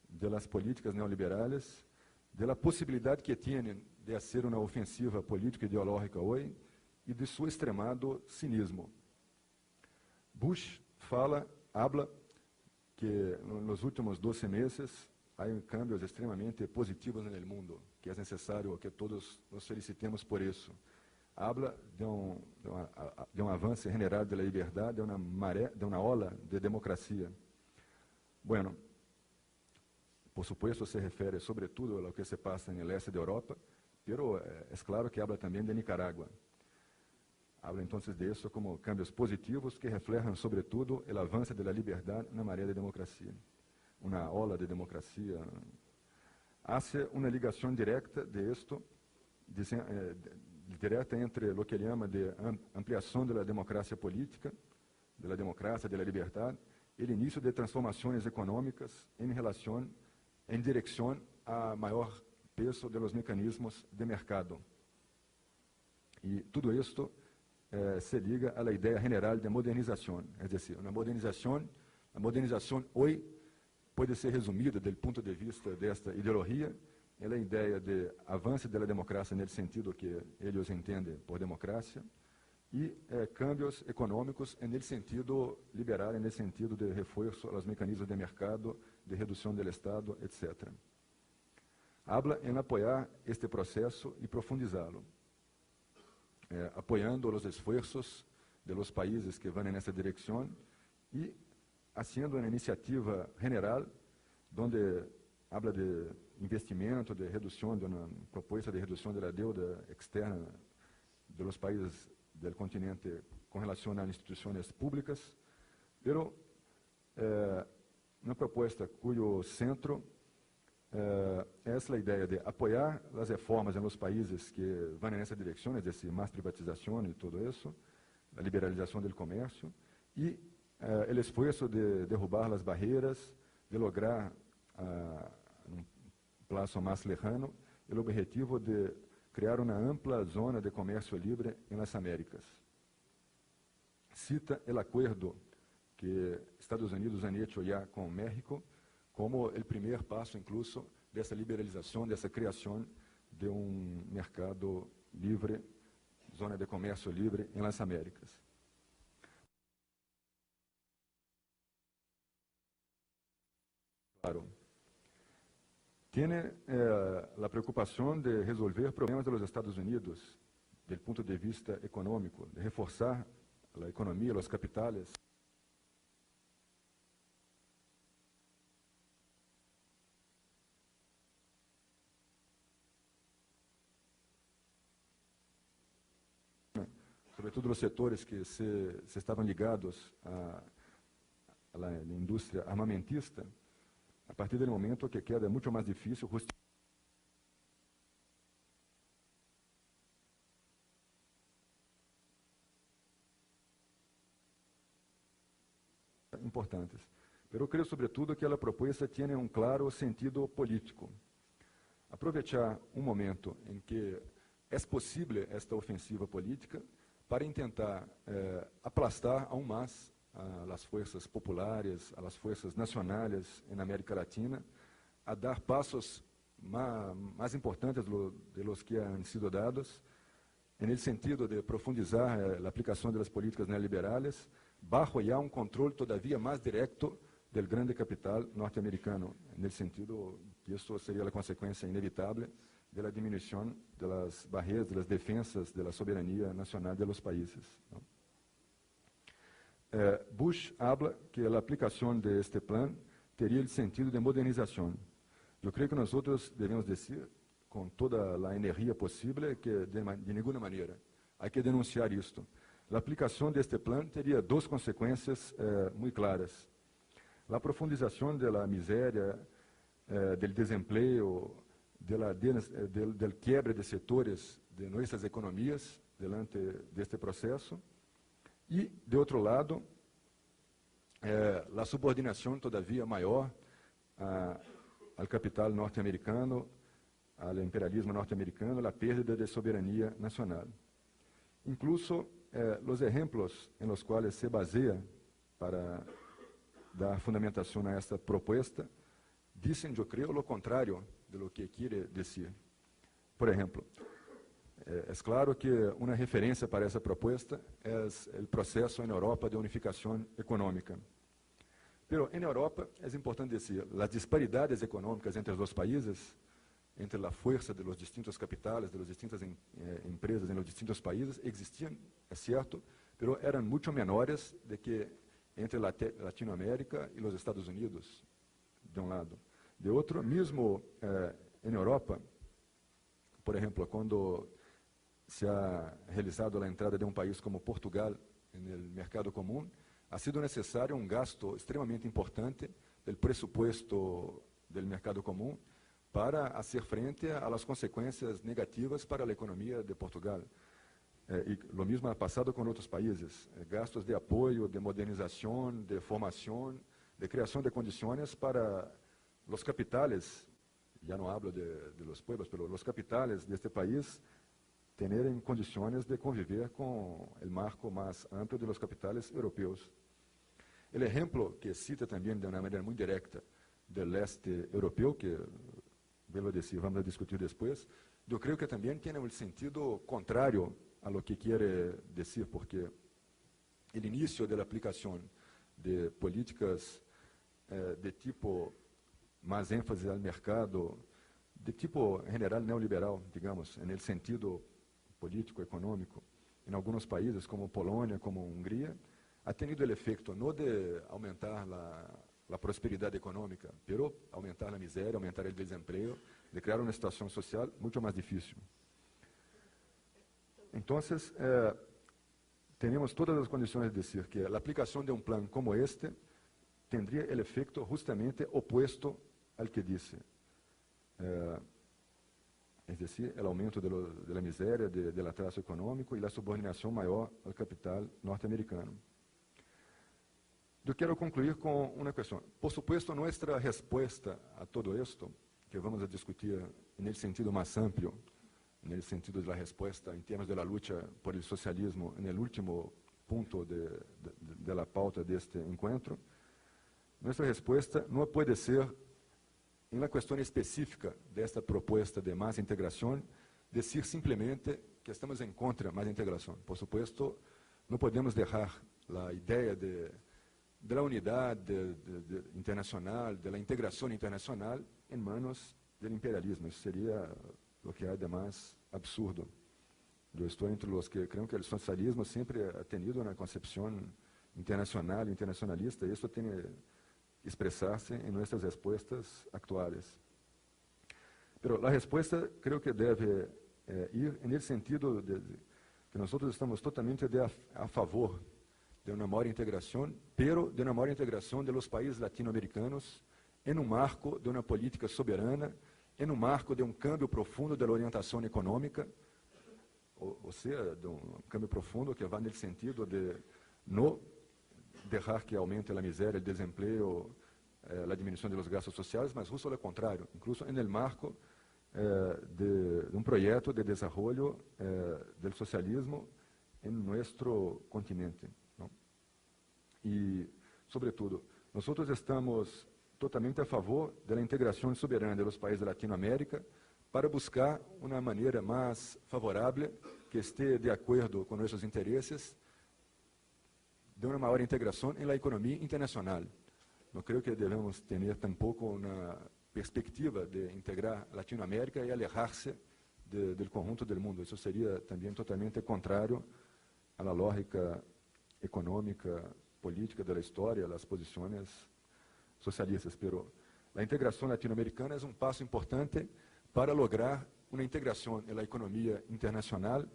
das políticas neoliberais, da possibilidade que têm de fazer uma ofensiva política e ideológica hoje e de seu extremado cinismo. Bush habla que nos últimos 12 meses há cambios extremamente positivos no mundo, que é necessário que todos nos felicitemos por isso. Habla de um avanço general da liberdade, de uma ola de democracia. Bueno, por supuesto se refere sobretudo ao que se passa no leste da Europa, pero é claro que habla também de Nicarágua. Habla então de isso como cambios positivos que reflejan sobretudo o avanço da liberdade na maré de democracia. Uma ola de democracia. Hace uma ligação direta de isto, direta entre o que ele chama de ampliação da democracia política, da democracia, da liberdade, o início de transformações econômicas em direção a maior peso dos mecanismos de mercado. E tudo isto se liga à ideia general de modernização, é decir, a modernização hoje pode ser resumida, do ponto de vista desta ideologia, na ideia de avanço da democracia no sentido que eles entendem por democracia, e cambios econômicos no sentido liberal, no sentido de reforço aos mecanismos de mercado, de redução do Estado, etc. Habla em apoiar este processo e profundizá-lo, apoiando os esforços de los países que vão nessa direção e haciendo uma iniciativa general, onde habla de investimento, de redução, de uma proposta de redução da deuda externa de los países do continente com relação a instituições públicas, pero uma proposta cujo centro é a ideia de apoiar as reformas nos países que vão nessa direção, é decir, mais privatização e tudo isso, a liberalização do comércio, e o esforço de derrubar as barreiras, de lograr, num prazo mais lejano, o objetivo de criar uma ampla zona de comércio livre nas Américas. Cita o acordo que Estados Unidos han hecho já com México como o primeiro passo, incluso, dessa liberalização, dessa criação de mercado livre, zona de comércio livre nas Américas. Claro. Tiene a preocupação de resolver problemas dos Estados Unidos, do ponto de vista econômico, de reforçar a economia, os capitais. Sobretudo os setores que se estavam ligados à indústria armamentista, a partir do momento que queda muito mais difícil importantes. Mas eu creio, sobretudo, que a proposta tem claro sentido político. Aproveitar momento em que é possível esta ofensiva política para tentar aplastar aún mais as forças populares, as forças nacionais na América Latina, a dar passos mais importantes de los que han sido dados, no sentido de profundizar a aplicação das políticas neoliberais, bajo já controle todavia mais direto do grande capital norte-americano, no sentido que isso seria a consequência inevitável da diminuição das barreiras, das defensas da soberania nacional de los países. Bush habla que a aplicação de este plan teria o sentido de modernização. Eu creio que nós devemos dizer, com toda a energia possível, que de nenhuma maneira há que denunciar isto. A aplicação deste plan teria duas consequências muito claras: a profundização da miséria, do desemprego, da quebra de setores de nossas economias diante deste processo. E, de outro lado, a subordinação todavia maior ao capital norte-americano, ao imperialismo norte-americano, a perda de soberania nacional. Incluso, os exemplos em los quais se baseia para dar fundamentação a esta proposta dizem, eu creio, o contrário de lo que quer dizer. Por exemplo, é claro que uma referência para essa proposta é o processo na Europa de unificação econômica. Pero na Europa é importante dizer, as disparidades econômicas entre os dois países, entre a força de los distintos capitais, de las distintas empresas em los distintos países, existiam, é certo, pero eram muito menores do que entre Latinoamérica e os Estados Unidos, de lado. De outro, mesmo na Europa, por exemplo, quando se ha realizado a entrada de país como Portugal no mercado comum, ha sido necessário gasto extremamente importante do pressuposto do mercado comum para hacer frente às consequências negativas para a economia de Portugal. E o mesmo ha passado com outros países, gastos de apoio, de modernização, de formação, de creación de condiciones para los capitales, ya no hablo de los pueblos, pero los capitales de este país tener condiciones de convivir con el marco más amplio de los capitales europeos. El ejemplo que cita también de una manera muy directa del este europeo, que vuelvo a decir, vamos a discutir después, yo creo que también tiene un sentido contrario a lo que quiere decir, porque el inicio de la aplicación de políticas de tipo más énfasis al mercado, de tipo general neoliberal, digamos, en el sentido político, económico, en algunos países como Polonia, como Hungría, ha tenido el efecto no de aumentar la prosperidad económica, pero aumentar la miseria, aumentar el desempleo, de crear una situación social mucho más difícil. Entonces, tenemos todas las condiciones de decir que la aplicación de un plan como este tendría el efecto justamente opuesto al que dice. Es decir, el aumento de la miseria, del atraso económico y la subordinación mayor al capital norteamericano. Yo quiero concluir con una cuestión. Por supuesto, nuestra respuesta a todo esto, que vamos a discutir en el sentido más amplio, en el sentido de la respuesta en términos de la lucha por el socialismo, en el último punto de la pauta de este encuentro, nuestra respuesta no puede ser, en la cuestión específica de esta propuesta de más integración, decir simplemente que estamos en contra de más integración. Por supuesto, no podemos dejar la idea de la unidad internacional, de la integración internacional, en manos del imperialismo. Eso sería lo que hay de más absurdo. Yo estoy entre los que creo que el socialismo siempre ha tenido una concepción internacional, internacionalista, y esto tiene que expresarse en nuestras respuestas actuales. Pero la respuesta creo que debe ir en el sentido de que nosotros estamos totalmente a favor de una mayor integración, pero de una mayor integración de los países latinoamericanos en un marco de una política soberana, en un marco de un cambio profundo de la orientación económica, o sea, de un cambio profundo que va en el sentido de no dejar que aumente la miseria, el desempleo, la disminución de los gastos sociales, mas justo lo contrario, incluso en el marco de un proyecto de desarrollo del socialismo en nuestro continente, ¿no? Y, sobre todo, nosotros estamos totalmente a favor de la integración soberana de los países de Latinoamérica para buscar una manera más favorable que esté de acuerdo con nuestros intereses de una mayor integración en la economía internacional. No creo que debemos tener tampoco una perspectiva de integrar Latinoamérica y alejarse del conjunto del mundo. Eso sería también totalmente contrario a la lógica económica, política de la historia, las posiciones socialistas. Pero la integración latinoamericana es un paso importante para lograr una integración en la economía internacional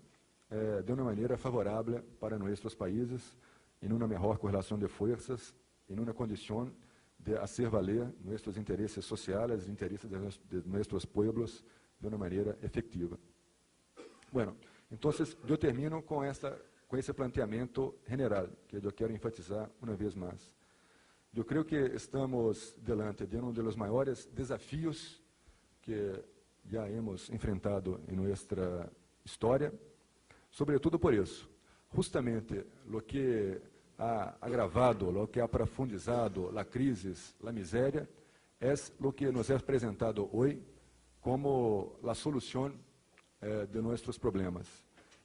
de una manera favorable para nuestros países, en una mejor correlación de fuerzas, en una condición de hacer valer nuestros intereses sociales, los intereses de nuestros pueblos de una manera efectiva. Bueno, entonces yo termino con ese planteamiento general, que yo quiero enfatizar una vez más. Yo creo que estamos delante de uno de los mayores desafíos que ya hemos enfrentado en nuestra historia, sobre todo por eso. Justamente lo que ha agravado, lo que ha profundizado la crisis, la miseria, es lo que nos es presentado hoy como la solución de nuestros problemas.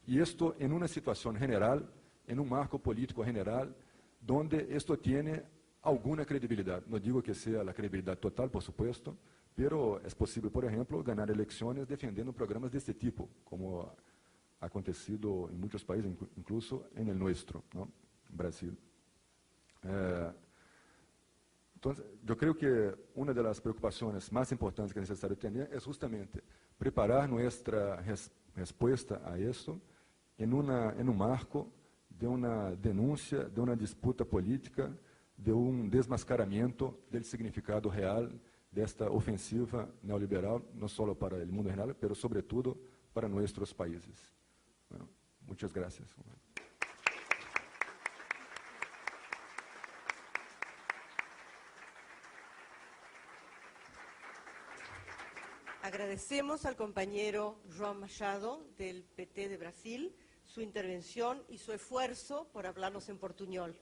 Y esto en una situación general, en un marco político general, donde esto tiene alguna credibilidad. No digo que sea la credibilidad total, por supuesto, pero es posible, por ejemplo, ganar elecciones defendiendo programas de este tipo, como ha acontecido en muchos países, incluso en el nuestro, ¿no? Brasil. Entonces, yo creo que una de las preocupaciones más importantes que es necesario tener es justamente preparar nuestra respuesta a esto en un marco de una denuncia, de una disputa política, de un desmascaramiento del significado real de esta ofensiva neoliberal, no solo para el mundo general, pero sobre todo para nuestros países. Bueno, muchas gracias. Agradecemos al compañero João Machado del PT de Brasil su intervención y su esfuerzo por hablarnos en portuñol.